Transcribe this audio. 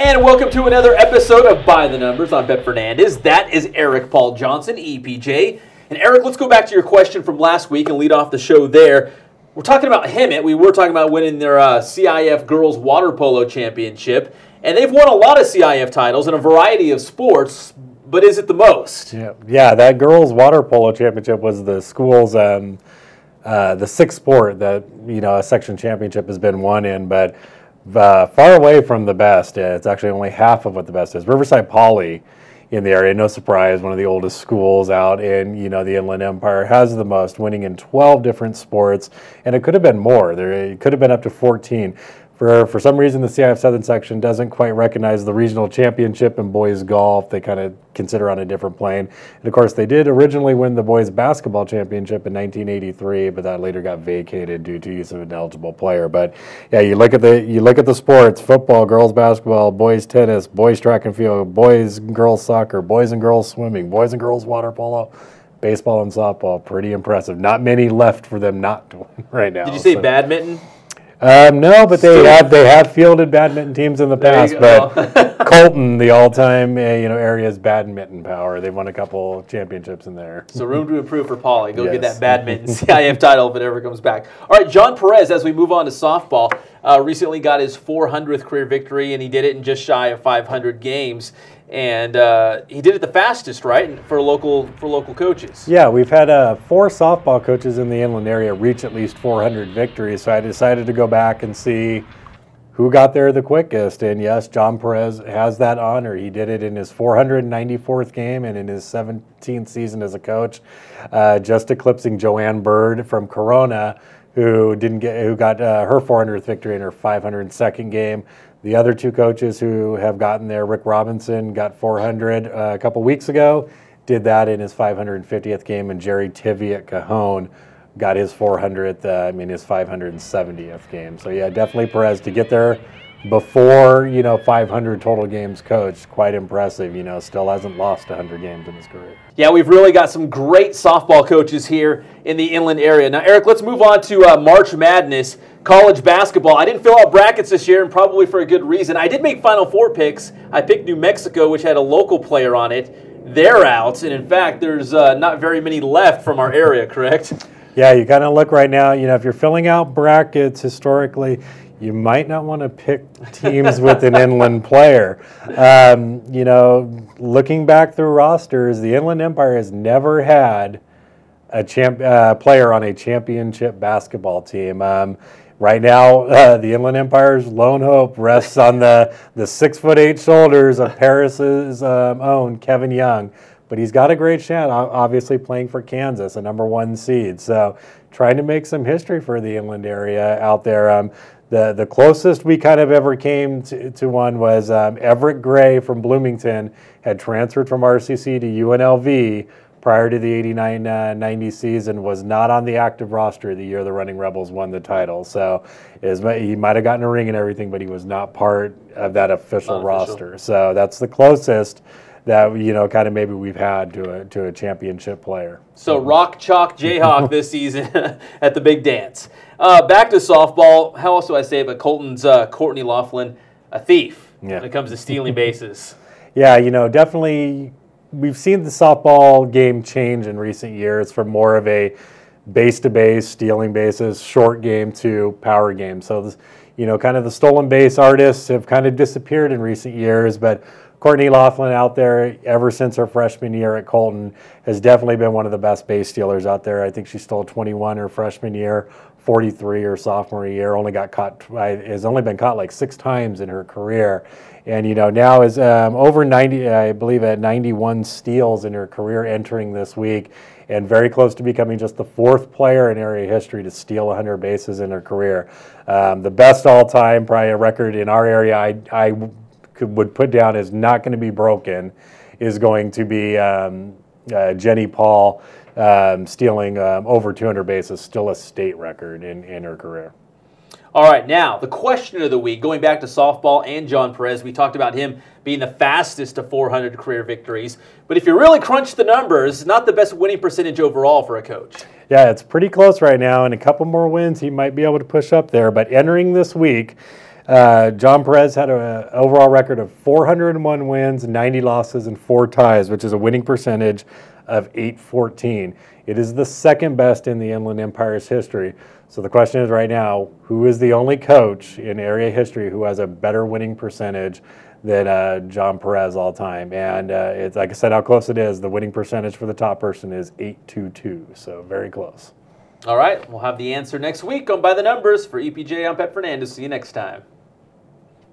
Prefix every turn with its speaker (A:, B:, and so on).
A: And welcome to another episode of By the Numbers. I'm Ben Fernandez. That is Eric Paul Johnson, EPJ. And Eric, let's go back to your question from last week and lead off the show there. We're talking about Hemet. We were talking about winning their CIF Girls Water Polo Championship. And they've won a lot of CIF titles in a variety of sports, but is it the most?
B: Yeah, that Girls Water Polo Championship was the school's the sixth sport that, a section championship has been won in, but far away from the best. It's actually only half of what the best is. Riverside Poly in the area, no surprise, one of the oldest schools out in, the Inland Empire, has the most, winning in 12 different sports, and it could have been more. It could have been up to 14. For some reason, the CIF Southern section doesn't quite recognize the regional championship in boys golf. They kind of consider on a different plane. And of course, they did originally win the boys basketball championship in 1983, but that later got vacated due to use of an eligible player. But yeah, you look at the sports: football, girls basketball, boys tennis, boys track and field, boys and girls soccer, boys and girls swimming, boys and girls water polo, baseball and softball. Pretty impressive. Not many left for them not to win right now.
A: Did you say badminton?
B: No, but they have fielded badminton teams in the past. But Colton, the all-time area's badminton power, they've won a couple championships in there.
A: So room to improve for Pauly. Go get that badminton CIF title if it ever comes back. All right, John Perez, as we move on to softball, recently got his 400th career victory, and he did it in just shy of 500 games. And he did it the fastest, right, for local coaches.
B: Yeah, we've had 4 softball coaches in the inland area reach at least 400 victories. So I decided to go back and see who got there the quickest. And yes, John Perez has that honor. He did it in his 494th game and in his 17th season as a coach, just eclipsing Joanne Bird from Corona, who got her 400th victory in her 502nd game. The other 2 coaches who have gotten there, Rick Robinson got 400 a couple weeks ago, did that in his 550th game, and Jerry Tivy at Cajon got his 400th in his 570th game. So yeah, definitely Perez to get there before 500 total games coached. Quite impressive. Still hasn't lost 100 games in his career.
A: Yeah, we've really got some great softball coaches here in the inland area. Now, Eric, let's move on to March Madness. College basketball. I didn't fill out brackets this year, and probably for a good reason. I did make Final Four picks. I picked New Mexico, which had a local player on it. They're out, and in fact, there's not very many left from our area, correct?
B: Yeah, you kind of look right now, if you're filling out brackets historically, you might not want to pick teams with an inland player. Looking back through rosters, the Inland Empire has never had a player on a championship basketball team. Right now, the Inland Empire's lone hope rests on the 6'8" shoulders of Perez's own Kevin Young, but he's got a great shot. Obviously, playing for Kansas, a #1 seed. So, trying to make some history for the inland area out there. The closest we kind of ever came to one was Everett Gray from Bloomington had transferred from RCC to UNLV. Prior to the 89-90 season, was not on the active roster the year the Running Rebels won the title. So he might have gotten a ring and everything, but he was not part of that official roster. So that's the closest that kind of maybe we've had to a championship player.
A: So rock chalk Jayhawk this season at the big dance. Back to softball. How else do I say it? But Colton's Courtney Laughlin, a thief when it comes to stealing bases.
B: Yeah, definitely. We've seen the softball game change in recent years from more of a base-to-base, stealing bases, short game to power game. So, kind of the stolen base artists have kind of disappeared in recent years, but Courtney Laughlin out there, ever since her freshman year at Colton, has definitely been one of the best base stealers out there. I think she stole 21 her freshman year, 43 her sophomore year. Has only been caught like 6 times in her career. And, now is over 90, I believe at 91 steals in her career entering this week, and very close to becoming just the 4th player in area history to steal 100 bases in her career. The best all-time, probably a record in our area I would put down is not going to be broken, is going to be Jenny Paul stealing over 200 bases, still a state record in her career.
A: All right, now, the question of the week, going back to softball and John Perez, we talked about him being the fastest to 400 career victories. But if you really crunch the numbers, not the best winning percentage overall for a coach.
B: Yeah, it's pretty close right now, and a couple more wins he might be able to push up there. But entering this week, John Perez had an overall record of 401 wins, 90 losses, and 4 ties, which is a winning percentage of .814. It is the second best in the Inland Empire's history. So the question is right now, who is the only coach in area history who has a better winning percentage than John Perez all time? And it's like I said, how close it is. The winning percentage for the top person is .822, so very close.
A: All right, we'll have the answer next week on By the Numbers. For EPJ, I'm Pep Fernandez. See you next time.